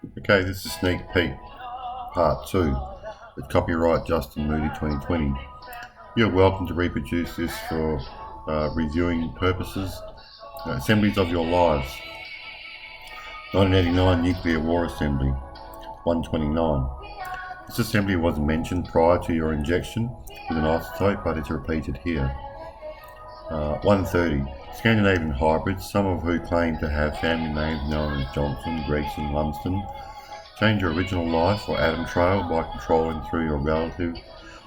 Okay, this is Sneak Peek Part 2 with copyright Justin Moody 2020. You're welcome to reproduce this for reviewing purposes. Assemblies of Your Lives. 1989 Nuclear War Assembly 129. This assembly was mentioned prior to your injection with an isotope, but it's repeated here. 130. Scandinavian hybrids, some of who claim to have family names known as Johnson, Gregson, Lumsden, change your original life or Adam Trail by controlling through your relative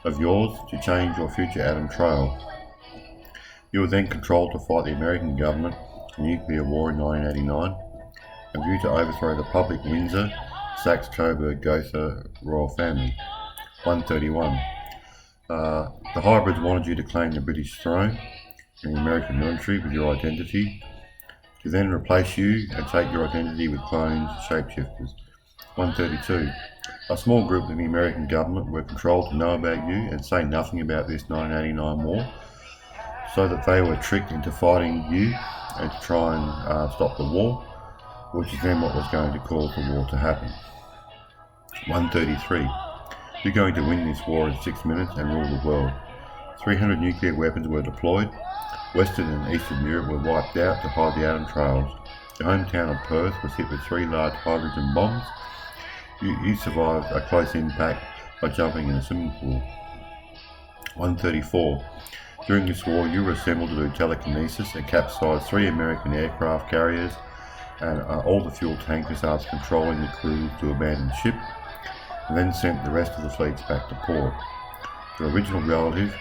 of yours to change your future Adam Trail. You were then controlled to fight the American government in the nuclear war in 1989 and view to overthrow the public Windsor, Saxe-Coburg-Gotha royal family. 131. The hybrids wanted you to claim the British throne in the American military with your identity, to then replace you and take your identity with clones, shapeshifters. 132. A small group in the American government were controlled to know about you and say nothing about this 1989 war, so that they were tricked into fighting you and to try and stop the war, which is then what was going to cause the war to happen. 133. You're going to win this war in 6 minutes and rule the world. 300 nuclear weapons were deployed. Western and Eastern Europe were wiped out to hide the Adam trails. The hometown of Perth was hit with 3 large hydrogen bombs. You survived a close impact by jumping in a swimming pool. 134. During this war, you were assembled to do telekinesis and capsized 3 American aircraft carriers and all the fuel tankers after controlling the crews to abandon ship, and then sent the rest of the fleets back to port. The original relative,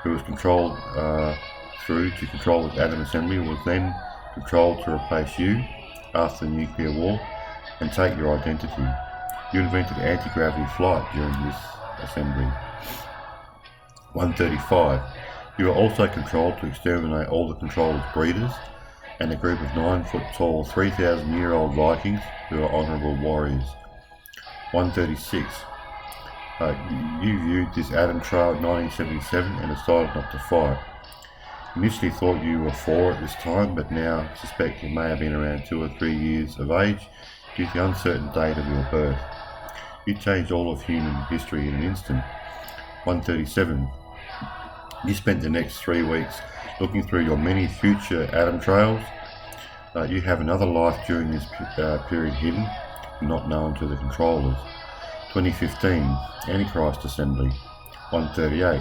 who was controlled through to control the Adam assembly, was then controlled to replace you after the nuclear war and take your identity. You invented anti-gravity flight during this assembly. 135. You were also controlled to exterminate all the controllers' breeders and a group of 9-foot-tall, 3,000-year-old Vikings who are honourable warriors. 136. You viewed this Adam trial in 1977 and decided not to fight. Initially thought you were 4 at this time, but now suspect you may have been around 2 or 3 years of age due to the uncertain date of your birth. You changed all of human history in an instant. 137. You spent the next 3 weeks looking through your many future Adam trails. You have another life during this period hidden, not known to the controllers. 2015 Antichrist Assembly. 138.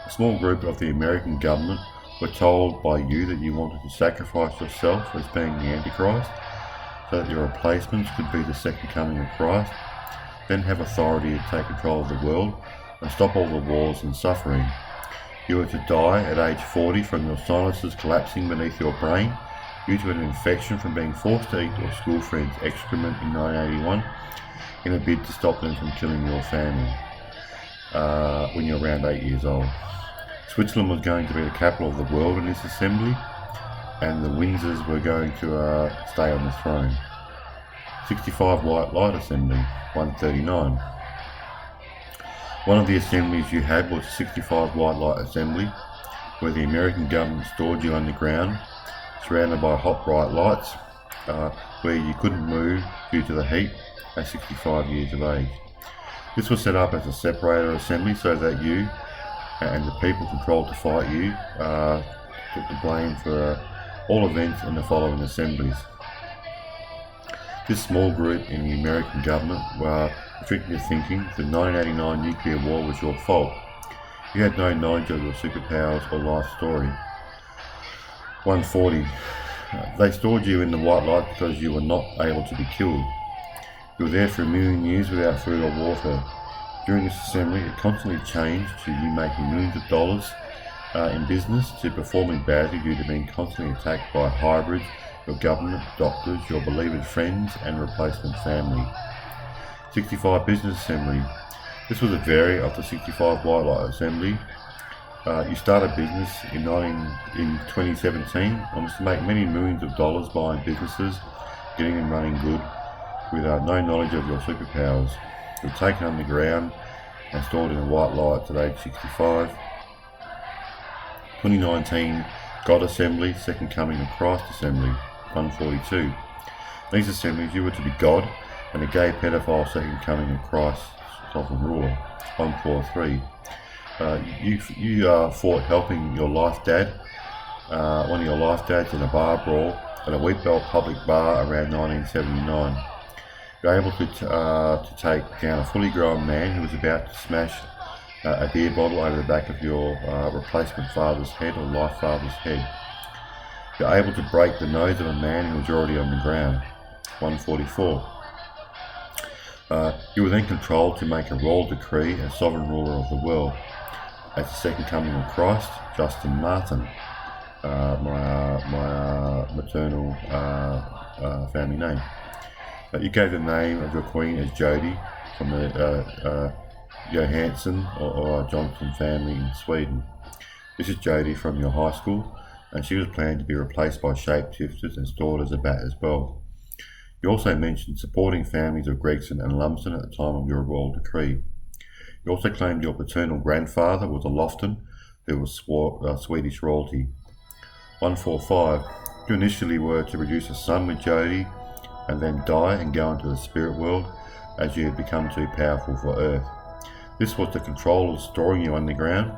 A small group of the American government were told by you that you wanted to sacrifice yourself as being the Antichrist, so that your replacements could be the second coming of Christ, then have authority to take control of the world and stop all the wars and suffering. You were to die at age 40 from your sinuses collapsing beneath your brain due to an infection from being forced to eat your school friend's excrement in 1981 in a bid to stop them from killing your family when you're around 8 years old. Switzerland was going to be the capital of the world in this assembly, and the Windsors were going to stay on the throne. 65 White Light Assembly. 139. One of the assemblies you had was 65 White Light Assembly, where the American government stored you underground, surrounded by hot bright lights, where you couldn't move due to the heat at 65 years of age. This was set up as a separator assembly so that you and the people controlled to fight you took the blame for all events in the following assemblies. This small group in the American government were restricted to thinking the 1989 nuclear war was your fault. You had no knowledge of your superpowers or life story. 140. They stored you in the white light because you were not able to be killed. You were there for a million years without food or water. During this assembly, it constantly changed to you making millions of dollars in business to performing badly due to being constantly attacked by hybrids, your government, doctors, your beleaguered friends and replacement family. 65 Business Assembly. This was a variant of the 65 White Light Assembly. You started business in 2017 and was to make many millions of dollars buying businesses, getting them running good, with no knowledge of your superpowers. You were taken underground and stored in a white light at age 65. 2019 God Assembly, Second Coming of Christ Assembly. 142. These assemblies, you were to be God and a gay pedophile second coming of Christ, sovereign ruler. 143. You fought helping your life dad, one of your life dads, in a bar brawl at a Wheatbelt public bar around 1979. You were able to take down a fully grown man who was about to smash a beer bottle over the back of your replacement father's head, or life father's head. You're able to break the nose of a man who was already on the ground. 144. You were then controlled to make a royal decree as sovereign ruler of the world. As the second coming of Christ, Justin Martin, my maternal family name. You gave the name of your queen as Jody from the Johansson or Johnson family in Sweden. This is Jody from your high school, and she was planned to be replaced by shapeshifters and stored as a bat as well. You also mentioned supporting families of Gregson and Lumsden at the time of your royal decree. You also claimed your paternal grandfather was a Lofton, who was Swedish royalty. 145. You initially were to produce a son with Jody and then die and go into the spirit world as you had become too powerful for Earth. This was the controllers storing you underground,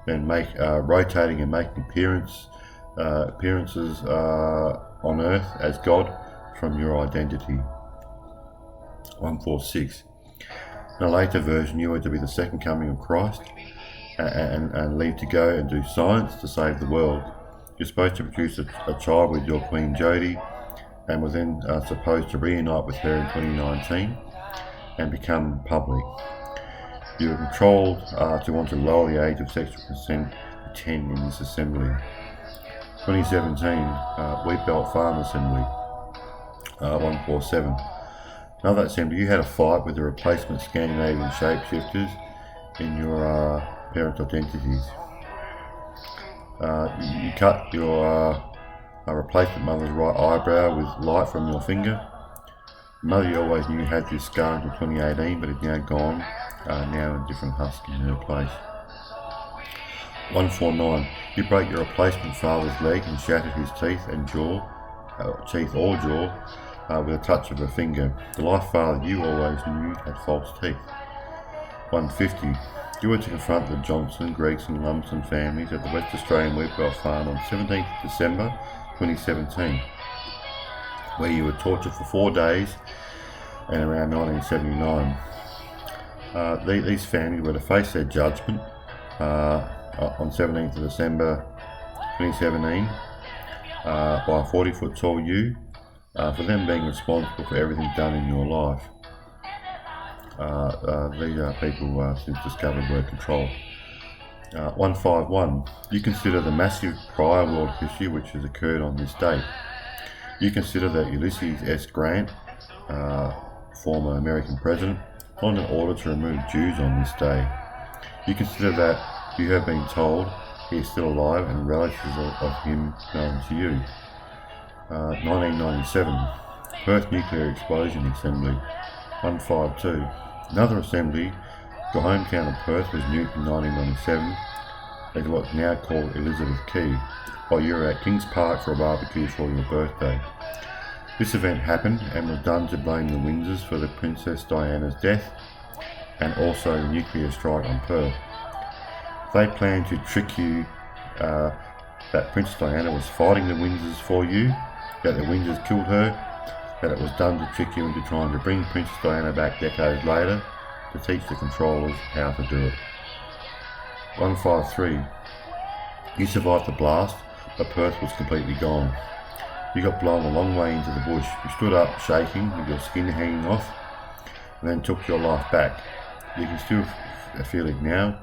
then rotating and making appearances on Earth as God from your identity. 146. In a later version, you were to be the second coming of Christ and leave to go and do science to save the world. You're supposed to produce a child with your Queen Jody, and were then supposed to reunite with her in 2019 and become public. You were controlled to want to lower the age of sexual consent to 10 in this assembly. 2017, Wheatbelt Farm Assembly. 147. Another assembly, you had a fight with the replacement Scandinavian shapeshifters in your parent identities. You cut your replacement mother's right eyebrow with light from your finger. Mother you always knew had this scar until 2018, but it's now gone, now a different husk in her place. 149. You broke your replacement father's leg and shattered his teeth and jaw, with a touch of a finger. The life father you always knew had false teeth. 150. You were to confront the Johnson, Gregson, Lumsden families at the West Australian Wheatbelt Farm on 17th December 2017, where you were tortured for 4 days and around 1979. These families were to face their judgment on 17th of December 2017 by a 40-foot tall you for them being responsible for everything done in your life. These people since discovered were controlled. 151. You consider the massive prior world history which has occurred on this date. You consider that Ulysses S. Grant, former American president, signed an order to remove Jews on this day. You consider that you have been told he is still alive and relatives of him known to you. 1997. Perth Nuclear Explosion Assembly. 152. Another assembly, your hometown of Perth, was nuked in 1997 as what's now called Elizabeth Quay, while you were at Kings Park for a barbecue for your birthday. This event happened and was done to blame the Windsors for the Princess Diana's death and also the nuclear strike on Perth. They planned to trick you that Princess Diana was fighting the Windsors for you, that the Windsors killed her, that it was done to trick you into trying to bring Princess Diana back decades later to teach the controllers how to do it. 153. You survived the blast, but Perth was completely gone. You got blown a long way into the bush. You stood up shaking with your skin hanging off and then took your life back. You can still feel it now.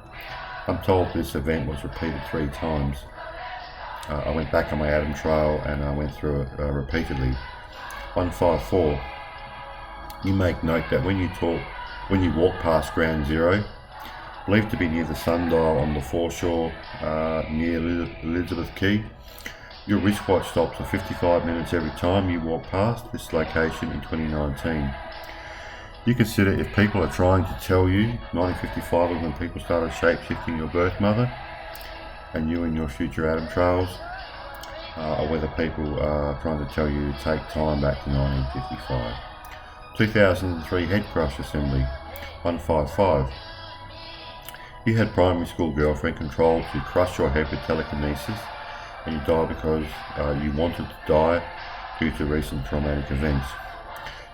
I'm told this event was repeated 3 times. I went back on my Adam trail and I went through it repeatedly. 154. You make note that when you walk past Ground Zero, believed to be near the sundial on the foreshore near Elizabeth Quay, your wristwatch stops for 55 minutes every time you walk past this location in 2019. You consider if people are trying to tell you, 1955 was when people started shape-shifting your birth mother and you and your future Adam trails, or whether people are trying to tell you to take time back to 1955. 2003 Head Crush Assembly. 155. You had primary school girlfriend controlled to crush your head with telekinesis, and you died because you wanted to die due to recent traumatic events.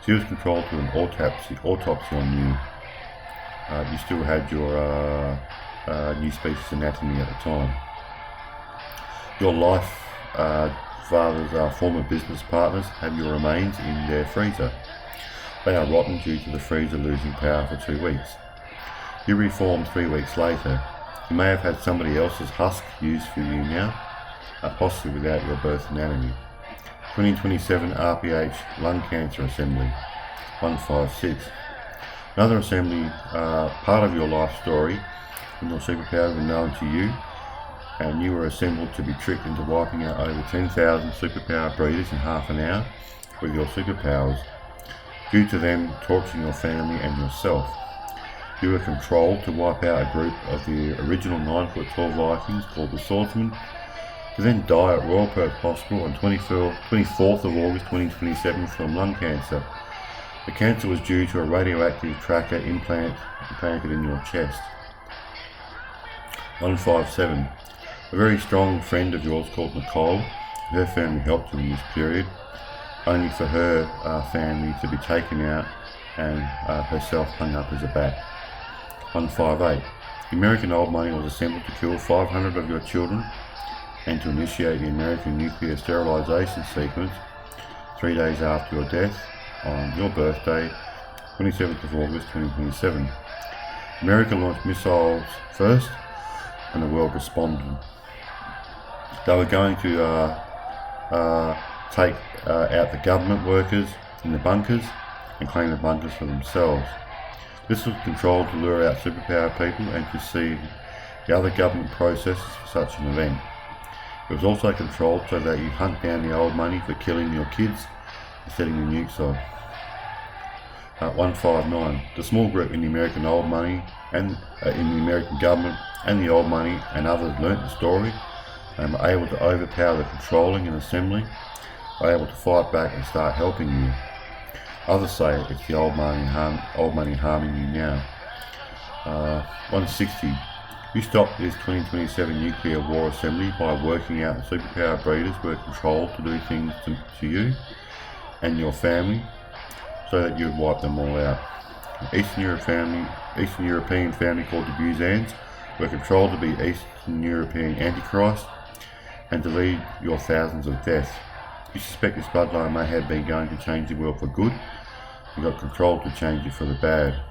She was controlled to an autopsy on you. You still had your new species anatomy at the time. Your life father's former business partners have your remains in their freezer. They are rotten due to the freezer losing power for 2 weeks. You reformed 3 weeks later. You may have had somebody else's husk used for you now, possibly without your birth anatomy. 2027 RPH Lung Cancer Assembly. 156. Another assembly, part of your life story and your superpowers were known to you, and you were assembled to be tricked into wiping out over 10,000 superpower breeders in half an hour with your superpowers, due to them torturing your family and yourself. You were controlled to wipe out a group of the original 9 foot tall Vikings called the Swordsmen, to then die at Royal Perth Hospital on 24th of August 2027 from lung cancer. The cancer was due to a radioactive tracker implanted in your chest. 157. A very strong friend of yours called Nicole, her family helped you in this period, only for her family to be taken out and herself hung up as a bat. 158. The American Old Money was assembled to kill 500 of your children and to initiate the American nuclear sterilization sequence 3 days after your death on your birthday, 27th of August 2027. America launched missiles first and the world responded. They were going to take out the government workers in the bunkers and claim the bunkers for themselves. This was controlled to lure out superpower people and to see the other government processes for such an event. It was also controlled so that you hunt down the old money for killing your kids and setting the nukes off. 159. The small group in the American Old Money and in the American government and the Old Money and others learnt the story and were able to overpower the controlling and assembling, were able to fight back and start helping you. Others say it's the old money harming you now. 160. You stopped this 2027 nuclear war assembly by working out the superpower breeders were controlled to do things to you and your family so that you would wipe them all out. Eastern European family called the Buzans were controlled to be Eastern European Antichrist and to lead your thousands of deaths. You suspect this bloodline may have been going to change the world for good. You got controlled to change it for the bad.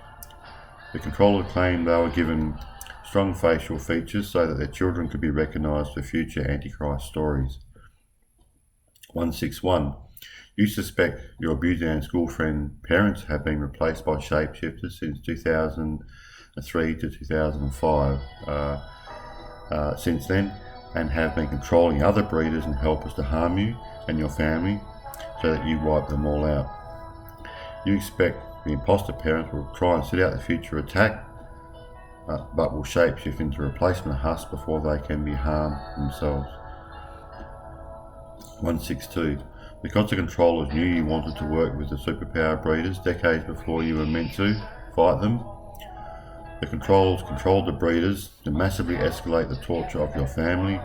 The controller claimed they were given strong facial features so that their children could be recognised for future Antichrist stories. 161. You suspect your Buzan school friend parents have been replaced by shapeshifters since 2003 to 2005. Since then, and have been controlling other breeders and helpers to harm you and your family so that you wipe them all out. You expect the imposter parents will try and sit out the future attack, but will shapeshift into replacement husks before they can be harmed themselves. 162. Because the controllers knew you wanted to work with the superpower breeders decades before you were meant to fight them, the controllers controlled the breeders to massively escalate the torture of your family,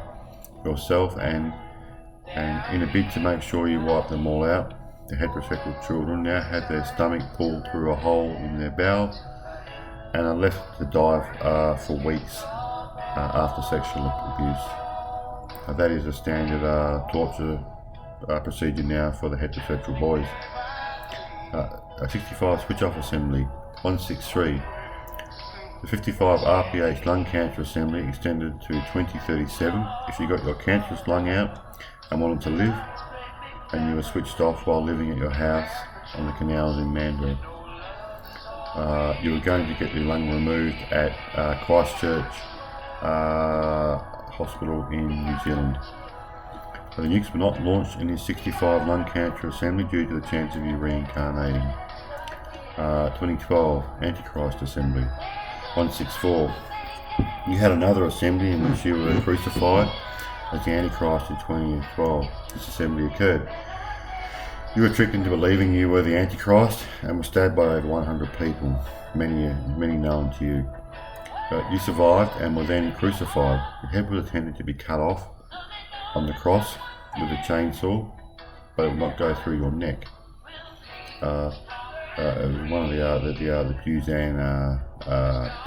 yourself, and in a bid to make sure you wipe them all out, the heterosexual children now had their stomach pulled through a hole in their bowel and are left to die for weeks after sexual abuse. That is a standard torture procedure now for the heterosexual boys. 65 Switch Off Assembly. 163. The 55 RPH Lung Cancer Assembly extended to 2037 if you got your cancerous lung out and wanted to live, and you were switched off while living at your house on the canals in Mandurah. You were going to get your lung removed at Christchurch Hospital in New Zealand. The nukes were not launched in the 65 Lung Cancer Assembly due to the chance of you reincarnating. 2012 Antichrist Assembly. 164. You had another assembly in which you were crucified as the Antichrist in 2012. This assembly occurred. You were tricked into believing you were the Antichrist and were stabbed by over 100 people, many known to you. But you survived and were then crucified. Your head was intended to be cut off on the cross with a chainsaw, but it would not go through your neck. It was one of the Buzan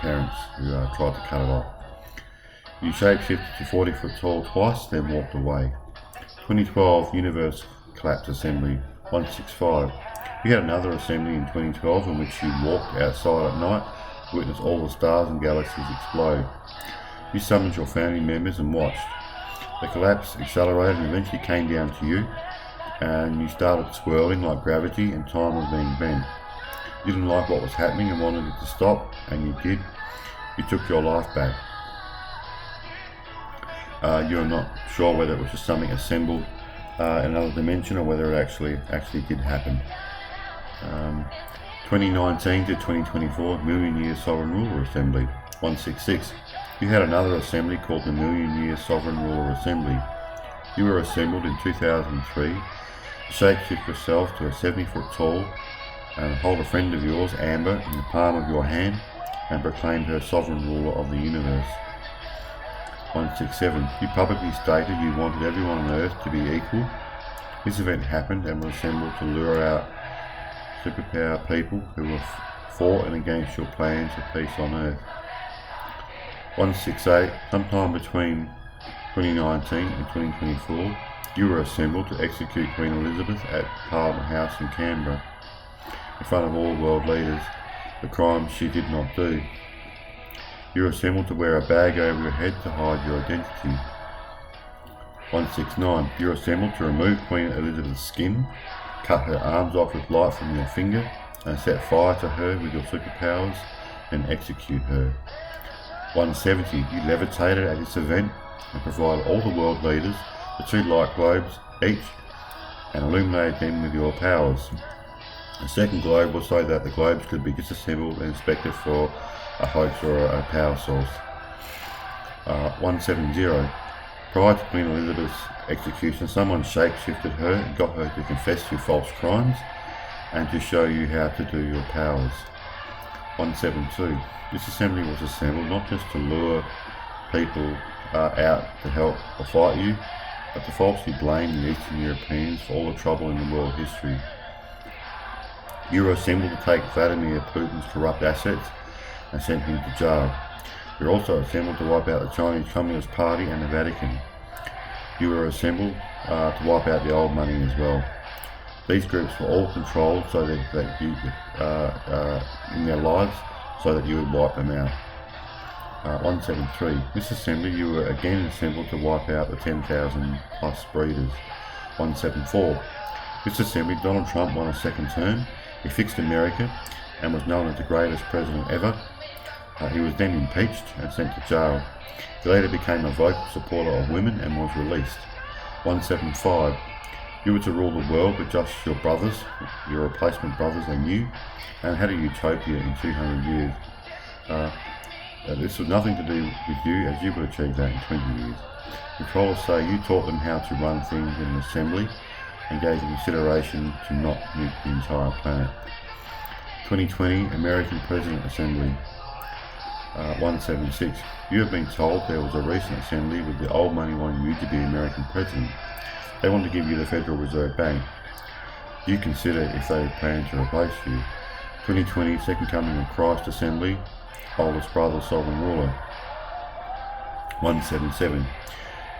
parents who tried to cut it off. You shapeshifted to 40 foot tall twice, then walked away. 2012 Universe Collapse Assembly 165. You had another assembly in 2012 in which you walked outside at night to witness all the stars and galaxies explode. You summoned your family members and watched. The collapse accelerated and eventually came down to you, and you started swirling like gravity and time was being bent. You didn't like what was happening and wanted it to stop, and you did. You took your life back. You're not sure whether it was just something assembled in another dimension or whether it actually did happen. 2019 to 2024 Million Year Sovereign Ruler Assembly 166. You had another assembly called the Million Year Sovereign Ruler Assembly. You were assembled in 2003. Shapeshift yourself to a 70 foot tall and hold a friend of yours, Amber, in the palm of your hand and proclaim her sovereign ruler of the universe. 167. You publicly stated you wanted everyone on Earth to be equal. This event happened and was assembled to lure out superpower people who were for and against your plans of peace on Earth. 168. Sometime between 2019 and 2024, you were assembled to execute Queen Elizabeth at Parliament House in Canberra, in front of all world leaders, the crimes she did not do. You were assembled to wear a bag over your head to hide your identity. 169. You were assembled to remove Queen Elizabeth's skin, cut her arms off with light from your finger, and set fire to her with your superpowers, and execute her. 170. You levitated at this event and provided all the world leaders the 2 light globes each and illuminated them with your powers. The second globe was so that the globes could be disassembled and inspected for a hoax or a power source. 170. Prior to Queen Elizabeth's execution, someone shapeshifted her and got her to confess your false crimes and to show you how to do your powers. 172. This assembly was assembled not just to lure people out to help or fight you, but to falsely blame the Eastern Europeans for all the trouble in the world history. You were assembled to take Vladimir Putin's corrupt assets and send him to jail. You were also assembled to wipe out the Chinese Communist Party and the Vatican. You were assembled to wipe out the old money as well. These groups were all controlled so that you, in their lives, so that you would wipe them out. 173. This assembly, you were again assembled to wipe out the 10,000 plus breeders. 174. This assembly, Donald Trump won a second term. He fixed America and was known as the greatest president ever. He was then impeached and sent to jail. He later became a vocal supporter of women and was released. 175. You were to rule the world with just your brothers, your replacement brothers and you, and had a utopia in 200 years. This was nothing to do with you, as you would achieve that in 20 years. Controllers say you taught them how to run things in an assembly and gave them consideration to not nuke the entire planet. 2020 American President Assembly 176. You have been told there was a recent assembly with the old money wanting you to be American President. They want to give you the Federal Reserve Bank. You consider if they plan to replace you. 2020 Second Coming of Christ Assembly, Oldest Brother Sovereign Ruler. 177.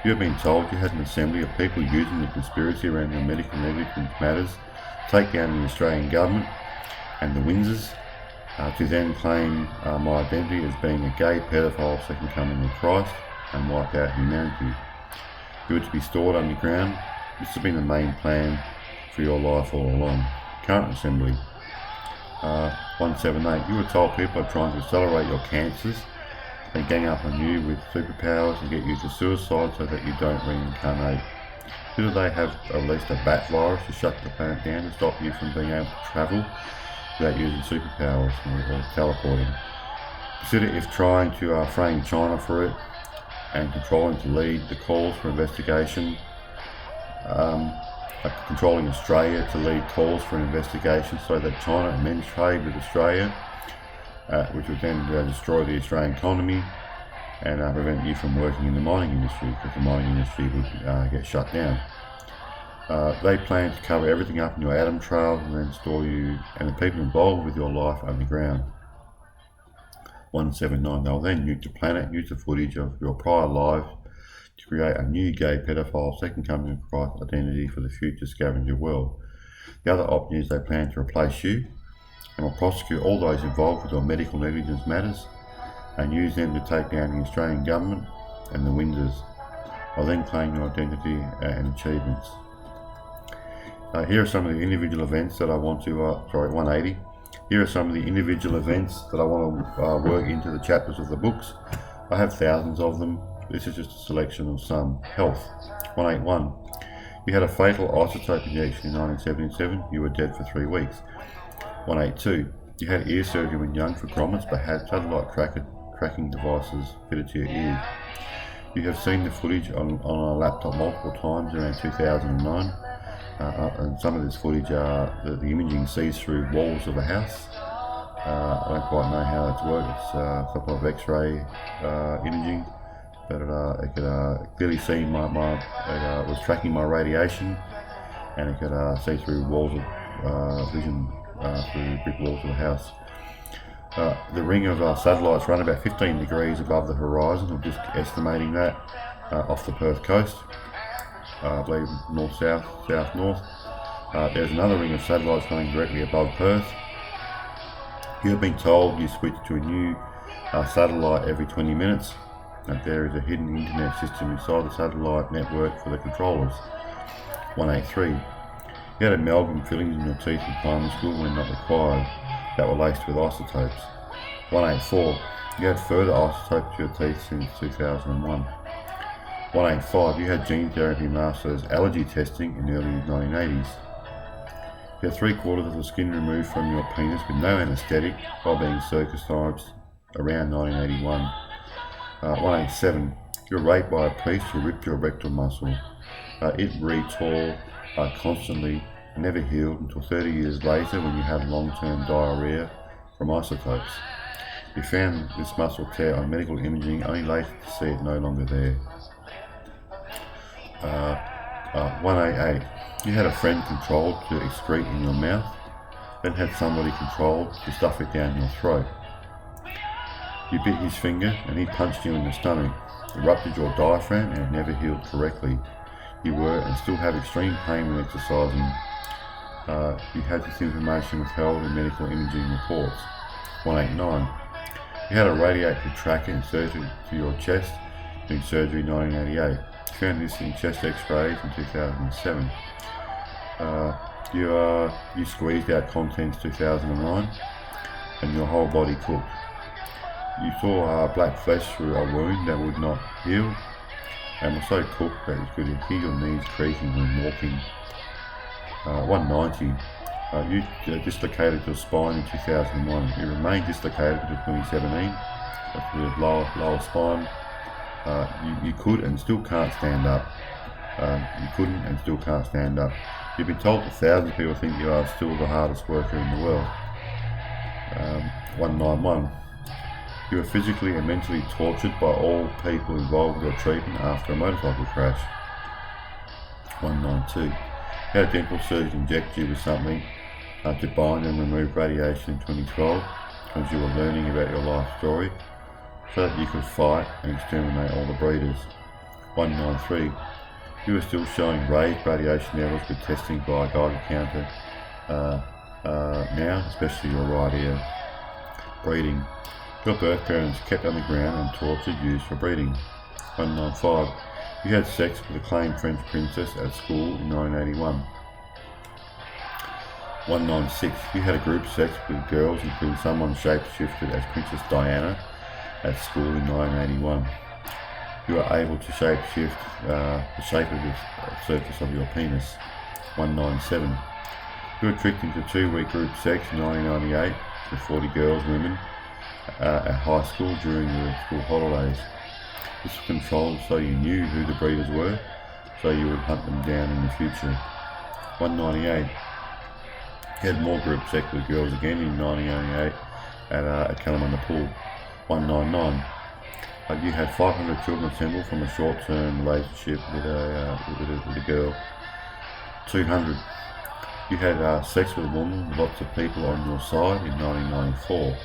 You have been told you had an assembly of people using the conspiracy around the medical negligence matters to take down the Australian government and the Windsors to then claim my identity as being a gay pedophile Second Coming of Christ and wipe out humanity. You were to be stored underground. This has been the main plan for your life all along. Current assembly. 178. You were told people are trying to accelerate your cancers and gang up on you with superpowers and get you to suicide so that you don't reincarnate. Whether they have released a bat virus to shut the planet down to stop you from being able to travel without using superpowers or teleporting. Consider if trying to frame China for it and controlling to lead the calls for investigation controlling Australia to lead calls for an investigation so that China amends trade with Australia, which would then destroy the Australian economy and prevent you from working in the mining industry, because the mining industry would get shut down. They plan to cover everything up in your atom trails and then store you and the people involved with your life underground. 179. They'll then nuke the planet, use the footage of your prior lives to create a new gay pedophile second coming of Christ identity for the future scavenger world. The other option is they plan to replace you and will prosecute all those involved with your medical negligence matters and use them to take down the Australian government and the Windsors. I'll then claim your identity and achievements. Here are some of the individual events that I want to, 180. Here are some of the individual events that I want to work into the chapters of the books. I have thousands of them. This is just a selection of some. Health. 181. You had a fatal isotope injection in 1977. You were dead for 3 weeks. 182. You had ear surgery when young for grommets but had satellite tracking devices fitted to your ears. You have seen the footage on a laptop multiple times around 2009. And some of this footage, the imaging sees through walls of a house. I don't quite know how that's worked. It's some kind of X-ray imaging, but it could clearly see it was tracking my radiation, and it could see through walls of vision through brick walls of the house. The ring of satellites run about 15 degrees above the horizon. I'm just estimating that off the Perth coast. I believe north-south, south-north. There's another ring of satellites running directly above Perth. You have been told you switch to a new satellite every 20 minutes. There is a hidden internet system inside the satellite network for the controllers. 183. You had amalgam fillings in your teeth in primary school when not required that were laced with isotopes. 184. You had further isotopes to your teeth since 2001. 185. You had gene therapy masters allergy testing in the early 1980s. You had 3/4 of the skin removed from your penis with no anaesthetic while being circumcised around 1981. 187. You were raped by a priest who ripped your rectal muscle. It retore constantly, never healed until 30 years later when you had long-term diarrhea from isotopes. You found this muscle tear on medical imaging only later to see it no longer there. 188. You had a friend controlled to excrete in your mouth, then had somebody controlled to stuff it down your throat. You bit his finger and he punched you in the stomach. It ruptured your diaphragm and it never healed correctly. You were and still have extreme pain when exercising. You had this information withheld in medical imaging reports. 189. You had a radiated tracker inserted to your chest during surgery in 1988. You found this in chest x-rays in 2007. You squeezed out contents 2009 and your whole body cooked. You saw black flesh through a wound that would not heal and was so cooked that you could hear your knees creaking when walking. 190. You dislocated your spine in 2001. You remained dislocated until 2017. That's the lower spine. You could and still can't stand up. You couldn't and still can't stand up. You've been told that thousands of people think you are still the hardest worker in the world. 191. You were physically and mentally tortured by all people involved with your treatment after a motorcycle crash. 192. You had a dental surgeon inject you with something to bind and remove radiation in 2012 because you were learning about your life story so that you could fight and exterminate all the breeders. 193. You are still showing raised radiation levels with testing by a Geiger counter now, especially your right ear. Breeding. Your birth parents kept underground and tortured you for breeding. 195. You had sex with a claimed French princess at school in 1981. 196. You had a group sex with girls, including someone shape-shifted as Princess Diana at school in 1981. You were able to shape-shift the shape of the surface of your penis. 197. You were tricked into 2-week group sex in 1998 with 40 girls, women, at high school during the school holidays. This was controlled so you knew who the breeders were, so you would hunt them down in the future. 198. You had more group sex with girls again in 1988 at Kalamunda Pool. 199. You had 500 children assembled from a short-term relationship with a girl. 200. You had sex with a woman with lots of people on your side in 1994.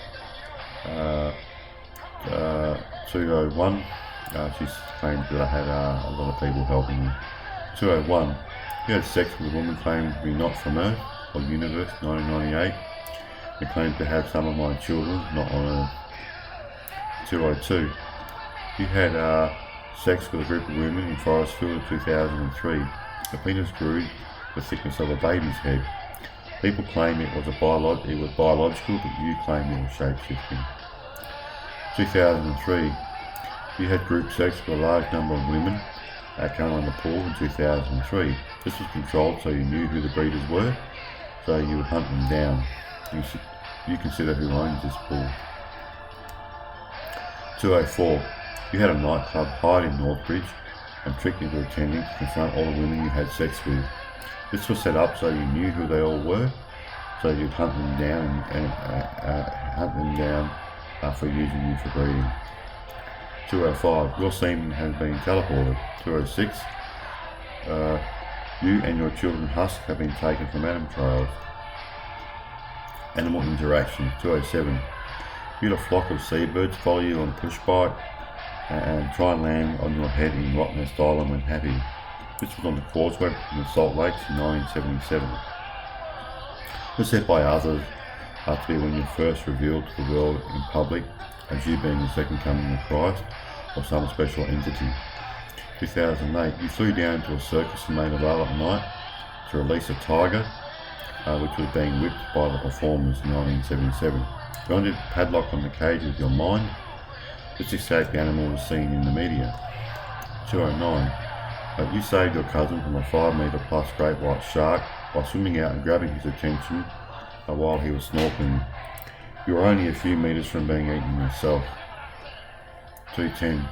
201. She claimed that I had a lot of people helping me. 201. You had sex with a woman claiming to be not from Earth or Universe, 1998. You claimed to have some of my children not on Earth. 202. You had sex with a group of women in Forestfield in 2003. The penis grew the thickness of a baby's head. People claim it was biological, but you claim it was shape-shifting. 2003. You had group sex with a large number of women at Kalamunda Pool in 2003. This was controlled so you knew who the breeders were, so you would hunt them down. You consider who owns this pool. 204. You had a nightclub hide in Northbridge and tricked into attending to confront all the women you had sex with. This was set up so you knew who they all were, so you'd hunt them down for using you for breeding. 205. Your semen has been teleported. 206. You and your children's husks have been taken from Adam Trails. Animal interaction. 207. You had a flock of seabirds follow you on push bike and try and land on your head in Rock Nest Island when happy. This was on the causeway in the Salt Lakes in 1977. It was said by others to be when you first revealed to the world in public as you being the second coming of Christ or some special entity. 2008, you flew down to a circus in Maynavale at night to release a tiger which was being whipped by the performers in 1977. You undid padlock on the cage with your mind. This escaped animal was seen in the media. 209. You saved your cousin from a 5 metre plus great white shark by swimming out and grabbing his attention while he was snorkeling. You were only a few metres from being eaten yourself. 210.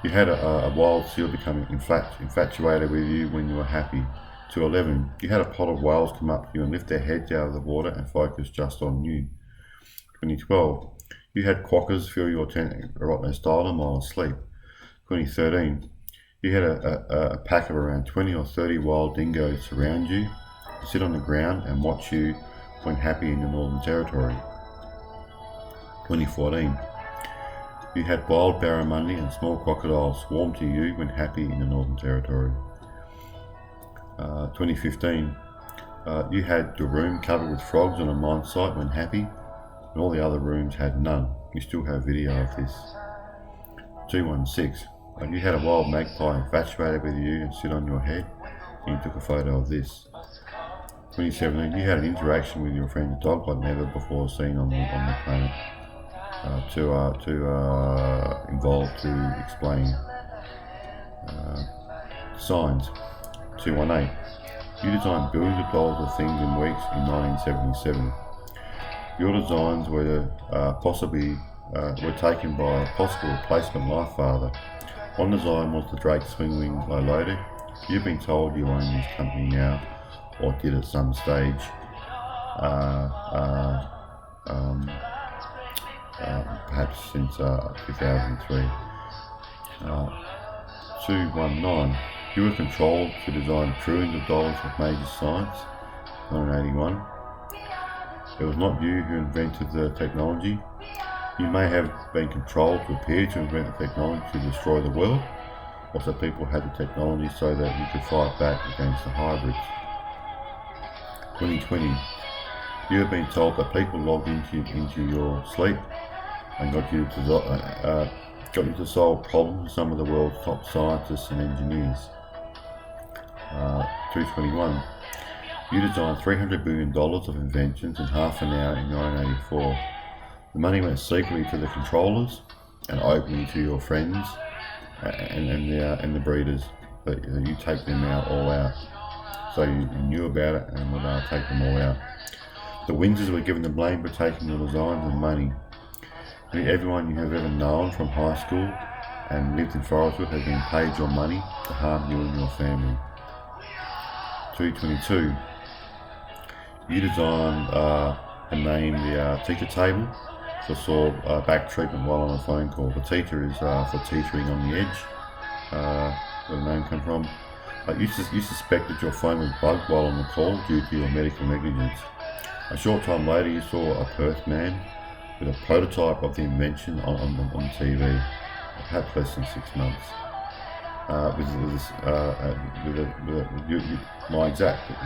You had a wild seal becoming infatuated with you when you were happy. 211. You had a pot of whales come up to you and lift their heads out of the water and focus just on you. 2012. You had quokkas fill your tent at Rock Nest Island while asleep. 2013. You had a pack of around 20 or 30 wild dingoes surround you, sit on the ground and watch you when happy in the Northern Territory. 2014. You had wild barramundi and small crocodiles swarm to you when happy in the Northern Territory. 2015. You had the room covered with frogs on a mine site when happy, and all the other rooms had none. You still have video of this. 216. You had a wild magpie infatuated with you and sit on your head, and you took a photo of this. 2017. You had an interaction with your friend's dog like never before seen on the planet. Involved to explain. Signs. 218. You designed billions of dollars of things in weeks in 1977. Your designs were taken by a possible replacement life father. One design was the Drake Swing Wing low loader. You've been told you own this company now, or did at some stage. Perhaps since 2003. 219. You were controlled to design trillions of dollars of major science. 1981. It was not you who invented the technology. You may have been controlled to appear to invent the technology to destroy the world, or so people had the technology so that you could fight back against the hybrids. 2020. You have been told that people logged into your sleep and got you to solve problems with some of the world's top scientists and engineers. 221. You designed $300 billion of inventions in half an hour in 1984. The money went secretly to the controllers and openly to your friends and the breeders, but you take them all out. So you knew about it and would take them all out. The Windsors were given the blame for taking your designs and money. Everyone you have ever known from high school and lived in Forestwood has been paid your money to harm you and your family. 222. You designed and named the teacher table for back treatment while on a phone call. The teacher is for teetering on the edge, where the name comes from. You suspected your phone was bugged while on the call due to your medical negligence. A short time later, you saw a Perth man with a prototype of the invention on TV, perhaps less than 6 months.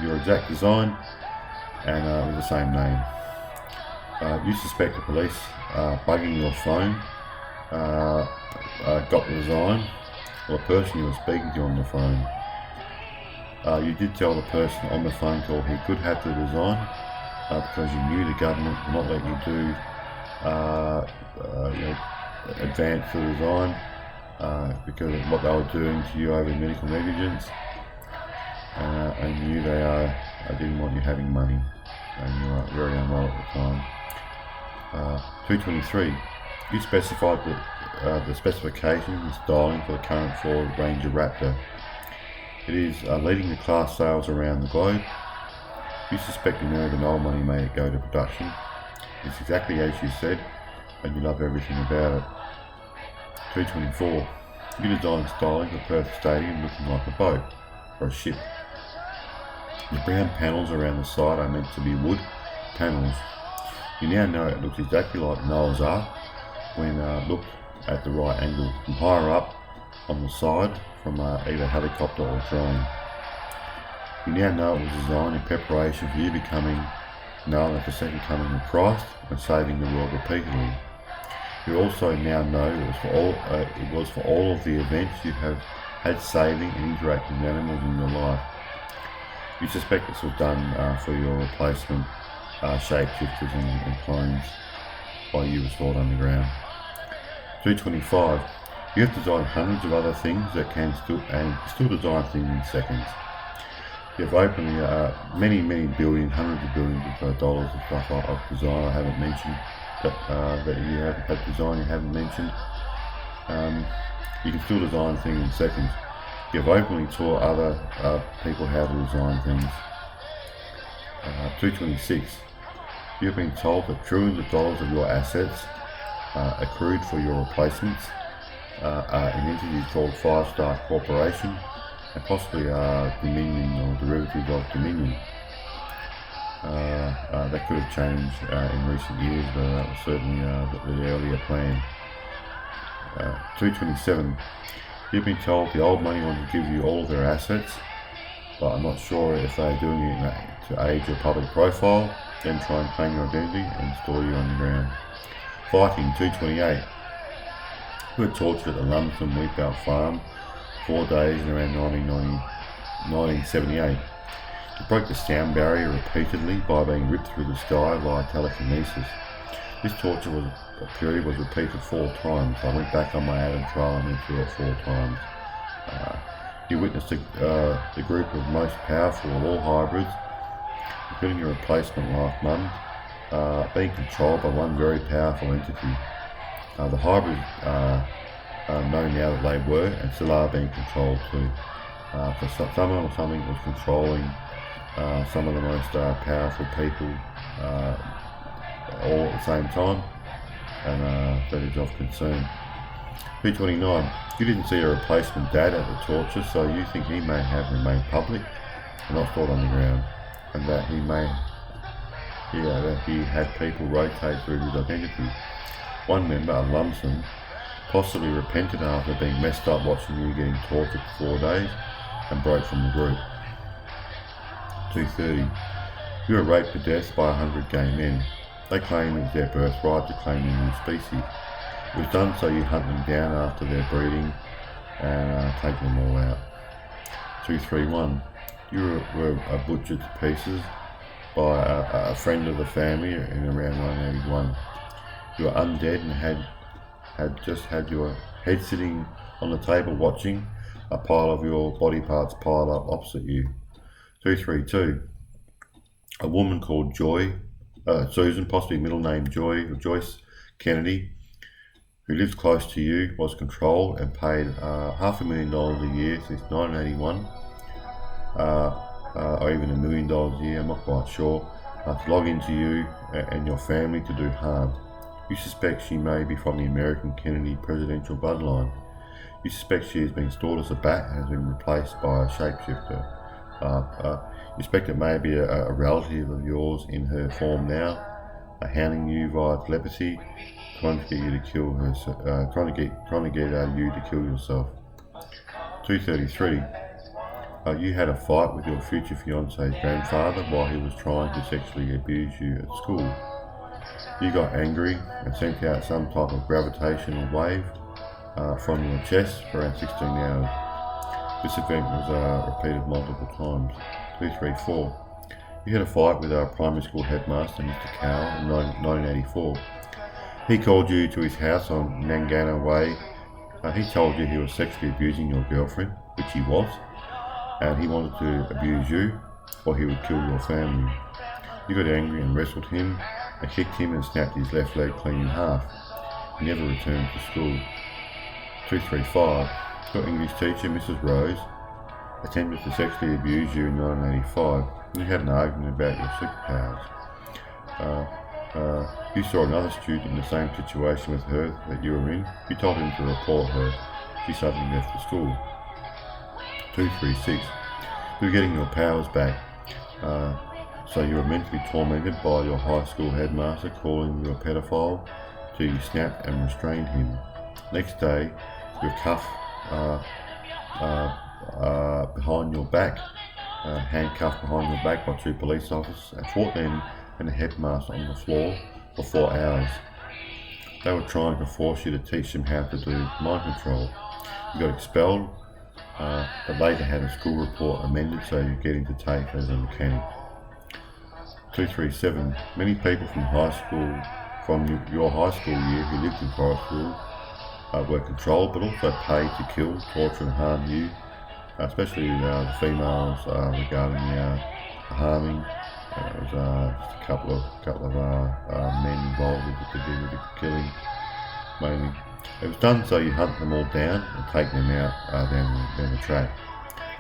Your exact design and with the same name. You suspect the police bugging your phone, got the design, or the person you were speaking to on the phone. You did tell the person on the phone call he could have the design because you knew the government would not let you do advance the design because of what they were doing to you over medical negligence, and knew they didn't want you having money, and you were very unwell at the time. 223. You specified the specifications and styling for the current Ford Ranger Raptor. It is leading the class sales around the globe. You suspect you know the old money made it go to production. It's exactly as you said, and you love everything about it. 224. You designed styling for Perth Stadium looking like a boat or a ship. The brown panels around the side are meant to be wood panels. You now know it looks exactly like Noah's Ark when looked at the right angle from higher up on the side from either helicopter or drone. You now know it was designed in preparation for you becoming known as the second coming of Christ and saving the world repeatedly. You also now know it was for all of the events you have had saving and interacting with animals in your life. You suspect this was done for your replacement shapeshifters and clones while you were stored underground. 225. You have designed hundreds of other things that can still design things in seconds. You have openly many billions, hundreds of billions of dollars of stuff I've designed I haven't mentioned, that you have designed you haven't mentioned. You can still design things in seconds. You have openly taught other people how to design things. 226. You have been told that trillions of dollars of your assets accrued for your replacements in entities called Five Star Corporation and possibly Dominion or derivatives of Dominion. That could have changed in recent years, but that was certainly the earlier plan. 227. You've been told the old money wants to give you all of their assets, but I'm not sure if they're doing it to aid your public profile, then try and claim your identity and store you underground. Fighting 228. You were tortured at the Lumsden Wheatbelt Farm 4 days in around 1978. You broke the sound barrier repeatedly by being ripped through the sky via telekinesis. This torture period was repeated 4 times. I went back on my Adam trial and went through it 4 times. You witnessed the group of most powerful of all hybrids, including your replacement last month, being controlled by one very powerful entity. The hybrids know now that they were and still are being controlled too. So someone or something was controlling some of the most powerful people all at the same time, and that is of concern. 229. You didn't see a replacement dad at the torture, so you think he may have remained public and not stored underground, and that he had people rotate through his identity. One member of Lumsden possibly repented after being messed up watching you getting tortured for 4 days and broke from the group. 230. You were raped to death by 100 gay men. They claim it was their birthright to claim a new species. It was done so you hunt them down after their breeding and take them all out. 231. You were butchered to pieces by a friend of the family in around 1981. You were undead and had just had your head sitting on the table watching a pile of your body parts piled up opposite you. 232. A woman called Susan, possibly middle name Joyce Kennedy, who lives close to you, was controlled and paid $500,000 a year since 1981 or even $1 million a year, I'm not quite sure, to log into you and your family to do harm. You suspect she may be from the American Kennedy presidential bloodline. You suspect she has been stored as a bat and has been replaced by a shapeshifter. You suspect it may be a relative of yours in her form now, hounding you via telepathy, trying to get you to kill her, trying to get you to kill yourself. 233. You had a fight with your future fiance's grandfather while he was trying to sexually abuse you at school. You got angry and sent out some type of gravitational wave from your chest for around 16 hours. This event was repeated multiple times. 234. You had a fight with our primary school headmaster, Mr. Cowell, in 1984. He called you to his house on Nangana Way. He told you he was sexually abusing your girlfriend, which he was, and he wanted to abuse you, or he would kill your family. You got angry and wrestled him, and kicked him and snapped his left leg clean in half. He never returned to school. 235. Your English teacher, Mrs. Rose, attempted to sexually abuse you in 1985. You had an argument about your superpowers. You saw another student in the same situation with her that you were in. You told him to report her. She suddenly left the school. 236. You're getting your powers back. So you were mentally tormented by your high school headmaster calling you a pedophile till you snapped and restrained him. Next day, you're cuffed behind your back, handcuffed behind your back by 2 police officers, and fought them and the headmaster on the floor for 4 hours. They were trying to force you to teach them how to do mind control. You got expelled, but later had a school report amended so you get into TAFE as a mechanic. 237. Many people from your high school year who lived in Forestville were controlled but also paid to kill, torture and harm you, especially the females regarding harming. There was just a couple of men involved with the killing, mainly. It was done so you hunt them all down and take them out down the track.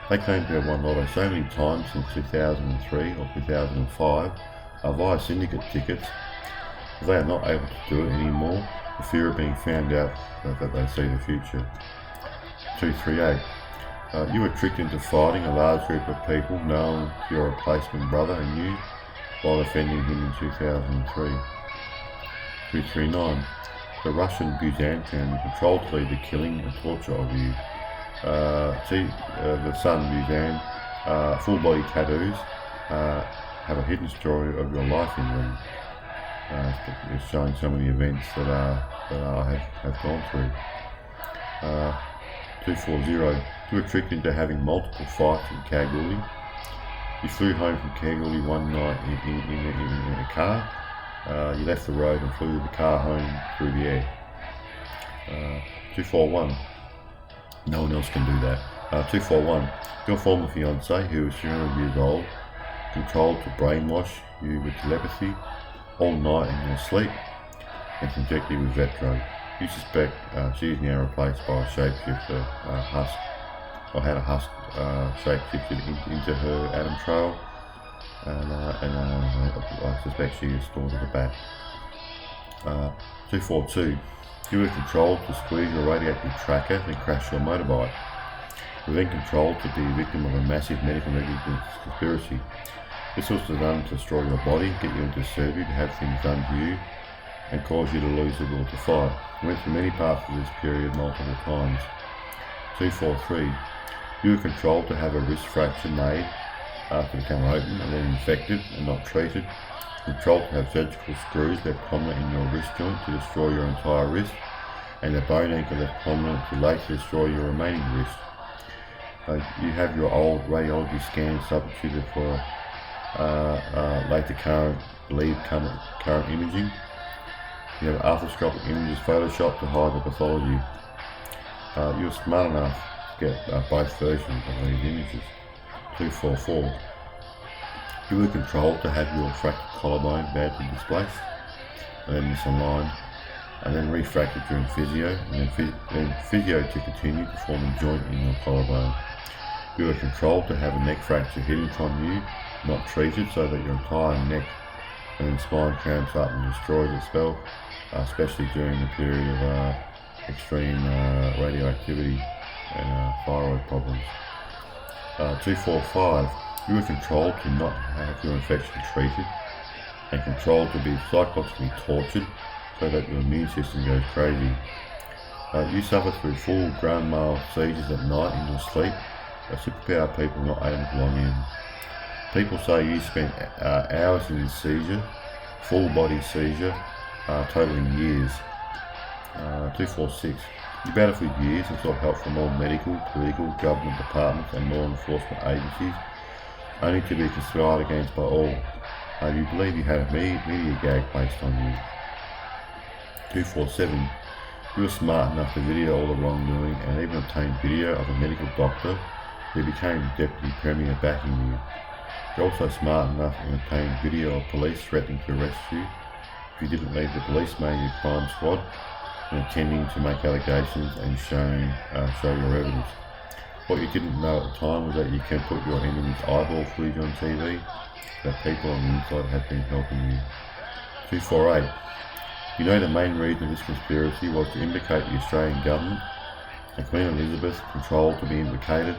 They claim to have won lotto so many times since 2003 or 2005 via syndicate tickets. They are not able to do it anymore for fear of being found out that they see the future. 238. You were tricked into fighting a large group of people known to your replacement brother and you while offending him in 2003. 239. The Russian Buzan family controlled to lead the killing and torture of you. The son Buzan, full body tattoos, have a hidden story of your life in them. It's showing some of the events that I have gone through. 240. You were tricked into having multiple fights in Kalgoorlie. You flew home from Kalgoorlie one night in a car. You left the road and flew the car home through the air. 241. No one else can do that. 241. Your former fiance, who was 300 years old, controlled to brainwash you with telepathy all night in your sleep and inject you with that drug. You suspect she is now replaced by a shapeshifter husk, or had a husk shapeshifted into her Adam Trail, and I suspect she is stored as a bat. 242. You were controlled to squeeze your radioactive tracker and crash your motorbike. You were then controlled to be a victim of a massive medical negligence conspiracy. This was done to destroy your body, get you into surgery, to have things done to you, and cause you to lose the will to fight. You went through many parts of this period multiple times. 243. You were controlled to have a wrist fracture made after become open and then infected and not treated. Controlled to have surgical screws left prominent in your wrist joint to destroy your entire wrist, and a bone anchor left prominent to later destroy your remaining wrist. You have your old radiology scan substituted for later current imaging. You have arthroscopic images photoshopped to hide the pathology. You were smart enough to get both versions of these images. 244. You were controlled to have your fractured collarbone badly displaced, and then misaligned, and then refractured during physio, and then physio to continue to form a joint in your collarbone. You are controlled to have a neck fracture hidden from you, not treated, so that your entire neck and spine cramps up and destroys itself, especially during the period of extreme radioactivity and thyroid problems. 245. You are controlled to not have your infection treated and controlled to be psychologically tortured so that your immune system goes crazy. You suffer through full grand mal seizures at night in your sleep. A superpower people not able to log in. People say you spent hours in this seizure, full body seizure, totaling years. 246. You battled for years and sought help from all medical, political, government departments and law enforcement agencies, only to be conspired against by all. You believe you had a media gag placed on you. 247. You were smart enough to video all the wrongdoing and even obtain video of a medical doctor who became Deputy Premier backing you. You're also smart enough in obtaining video of police threatening to arrest you if you didn't leave the police major crime squad and intending to make allegations and show your evidence. What you didn't know at the time was that you can put your enemy's eyeball footage on TV, that people on the inside have been helping you. 248. You know the main reason of this conspiracy was to implicate the Australian government and Queen Elizabeth controlled to be implicated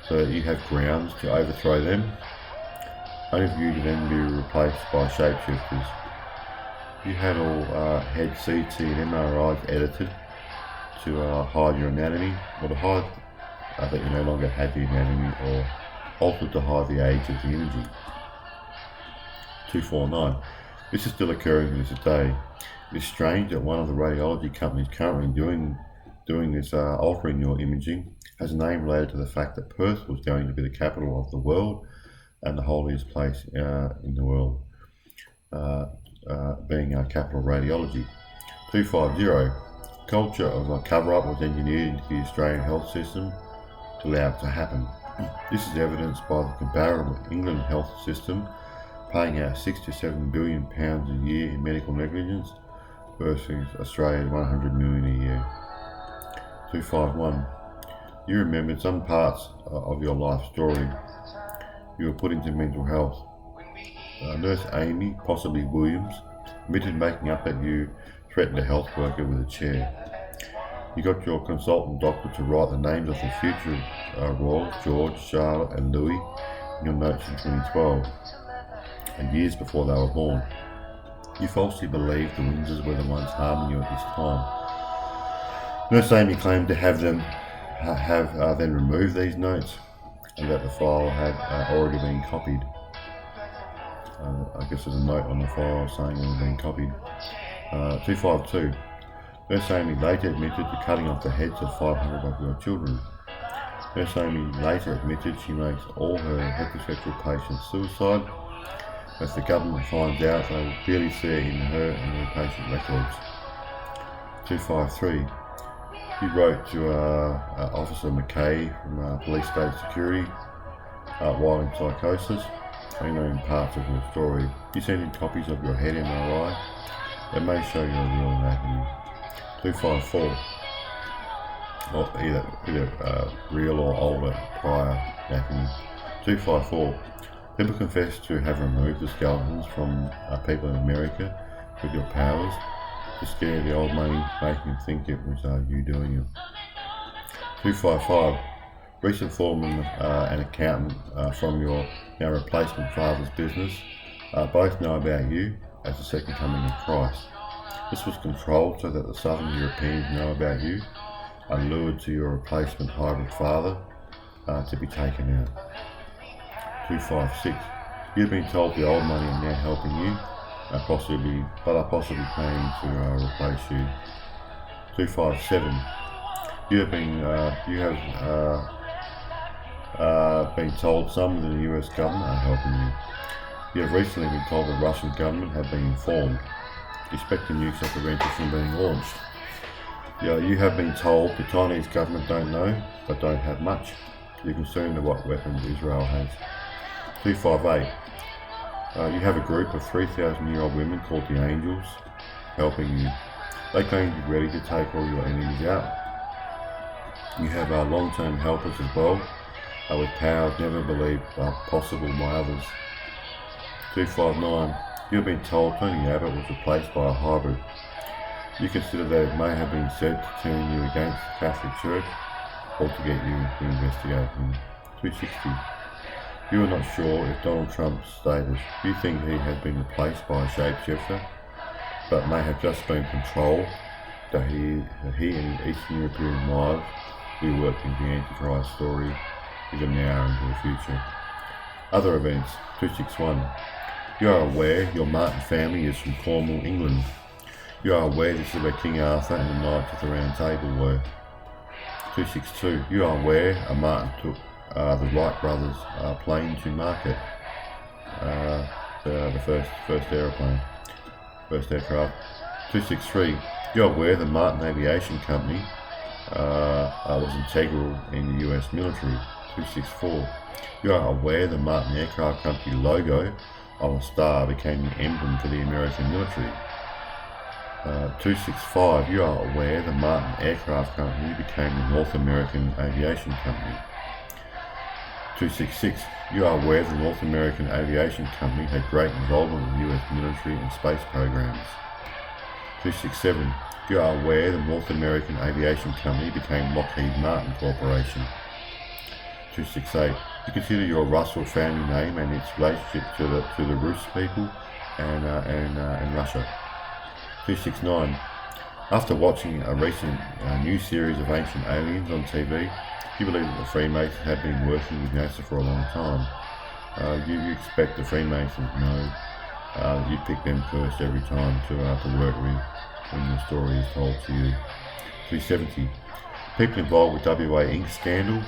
so that you have grounds to overthrow them, only for you to then be replaced by shapeshifters. You had all head CT and MRIs edited to hide your anatomy, or to hide that you no longer had the anatomy, or altered to hide the age of the imaging. 249. This is still occurring to this day. It is strange that one of the radiology companies currently doing this altering your imaging has a name related to the fact that Perth was going to be the capital of the world and the holiest place in the world, being our capital of radiology. 250. Culture of a cover-up was engineered into the Australian health system to allow it to happen. This is evidenced by the comparable England health system paying out £6 to £7 billion a year in medical negligence versus Australia's $100 million a year. 251. You remembered some parts of your life story. You were put into mental health. Nurse Amy, possibly Williams, admitted making up that you threatened a health worker with a chair. You got your consultant doctor to write the names of the future royals, George, Charlotte and Louis, in your notes in 2012, and years before they were born. You falsely believed the Windsors were the ones harming you at this time. Nurse Amy claimed to have then removed these notes and that the file had already been copied. I guess there's a note on the file saying it had been copied. 252. Nurse Amy later admitted to cutting off the heads of 500 of your children. Nurse Amy later admitted she makes all her heterosexual patients suicide. As the government finds out, they will clearly see it in her and her patient records. 253. You wrote to Officer McKay from Police State Security while in psychosis. I know in parts of your story. You sent in copies of your head MRI that may show your real anatomy. 254. Or either real or older prior anatomy. 254. People confess to have removed the skeletons from people in America with your powers to scare the old money, making them think it was you doing it. 255. Recent foreman and accountant from your now replacement father's business both know about you as the second coming of Christ. This was controlled so that the Southern Europeans know about you, are lured to your replacement hybrid father to be taken out. 256. You've been told the old money are now helping you, but are possibly planning to replace you. 257. You have been told some of the US government are helping you. You have recently been told the Russian government have been informed, expecting nukes are prevented from being launched. You have been told the Chinese government don't know, but don't have much. You're concerned of what weapons Israel has. 258. You have a group of 3,000-year-old women called the Angels helping you. They claim to be ready to take all your enemies out. You have long-term helpers as well, with powers never believed possible by others. 259. You have been told Tony Abbott was replaced by a hybrid. You consider that it may have been said to turn you against the Catholic Church or to get you to investigate him. 260. You are not sure if Donald Trump's status. You think he has been replaced by a shapeshifter, but may have just been controlled, that he and his Eastern European wives who worked in the Antichrist story is an hour into the future. Other events. 261. You are aware your Martin family is from Cornwall, England. You are aware this is where King Arthur and the Knights of the Round Table were. 262. You are aware Martin took the Wright brothers' plane to market, the first airplane, first aircraft. 263. You are aware the Martin Aviation Company was integral in the US military. 264. You are aware the Martin Aircraft Company logo on a star became the emblem for the American military. 265. You are aware the Martin Aircraft Company became the North American Aviation Company. 266. You are aware the North American Aviation Company had great involvement in the US military and space programs. 267. You are aware the North American Aviation Company became Lockheed Martin Corporation. 268. You consider your Russell family name and its relationship to the Rus people and Russia. 269. After watching a recent new series of ancient aliens on TV, you believe that the Freemasons have been working with NASA for a long time. You expect the Freemasons know you pick them first every time to work with when the story is told to you. 270. People involved with WA Inc. scandal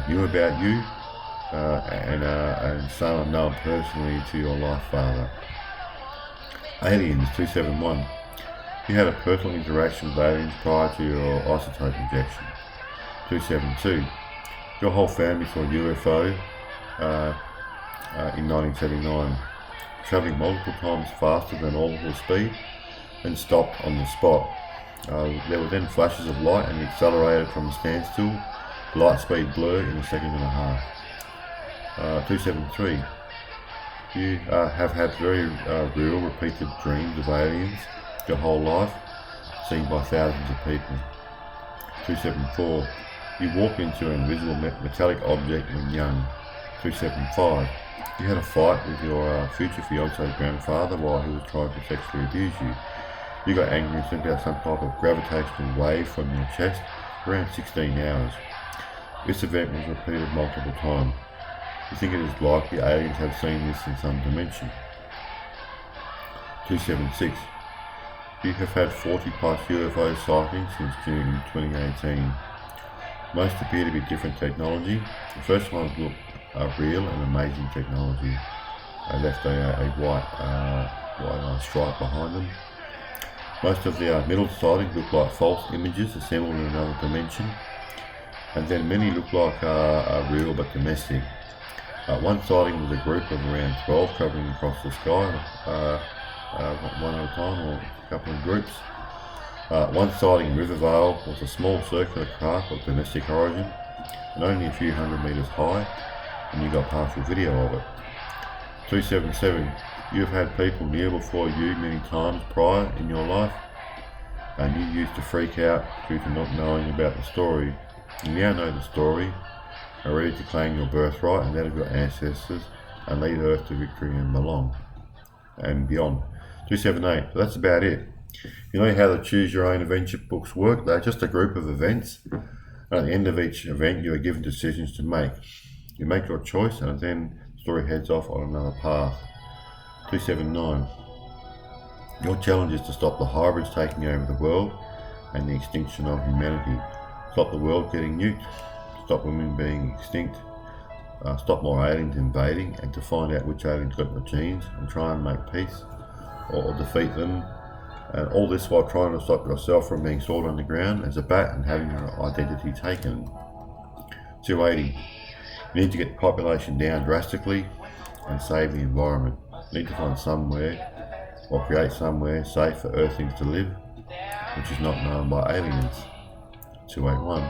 knew about you and some are known personally to your life father. Aliens. 271. You had a personal interaction with aliens prior to your isotope injection. 272. Your whole family saw a UFO in 1979, travelling multiple times faster than orbital speed, and stopped on the spot. There were then flashes of light and accelerated from a standstill, light speed blur in a second and a half. 273. You have had very real, repeated dreams of aliens your whole life, seen by thousands of people. 274. You walk into an invisible metallic object when young. 275. You had a fight with your future fiance's grandfather while he was trying to sexually abuse you. You got angry and sent out some type of gravitational wave from your chest for around 16 hours. This event was repeated multiple times. You think it is likely aliens have seen this in some dimension. 276. You have had 40 plus UFO sightings since June 2018. Most appear to be different technology. The first ones look real and amazing technology. They left a white stripe behind them. Most of the middle sightings look like false images assembled in another dimension. And then many look like real but domestic. One sighting was a group of around 12 travelling across the sky, one at a time or a couple of groups. One sighting in Rivervale was a small circular craft of domestic origin and only a few hundred metres high, and you got partial video of it. 277. You have had people near before you many times prior in your life, and you used to freak out due to not knowing about the story. You now know the story, are ready to claim your birthright and that of your ancestors and lead Earth to victory and belong and beyond. 278. That's about it. You know how the Choose Your Own Adventure books work? They're just a group of events. And at the end of each event, you are given decisions to make. You make your choice, and then the story heads off on another path. 279. Your challenge is to stop the hybrids taking over the world and the extinction of humanity. Stop the world getting nuked. Stop women being extinct. Stop more aliens invading, and to find out which aliens got your genes and try and make peace or defeat them. And all this while trying to stop yourself from being stored underground as a bat and having your identity taken. 280. You need to get the population down drastically and save the environment. You need to find somewhere or create somewhere safe for Earthlings to live, which is not known by aliens. 281.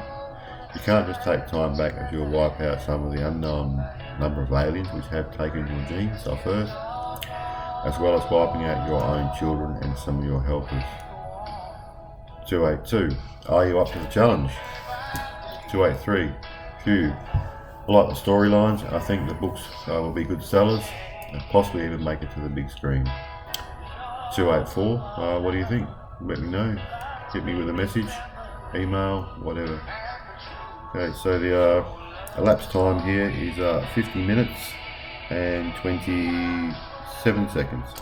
You can't just take time back, as you'll wipe out some of the unknown number of aliens which have taken your genes off Earth, as well as wiping out your own children and some of your helpers. 282. Are you up to the challenge? 283. Phew. I like the storylines. I think the books will be good sellers and possibly even make it to the big screen. 284. What do you think? Let me know. Hit me with a message, email, whatever. Okay, so the elapsed time here is 50 minutes and 27 seconds.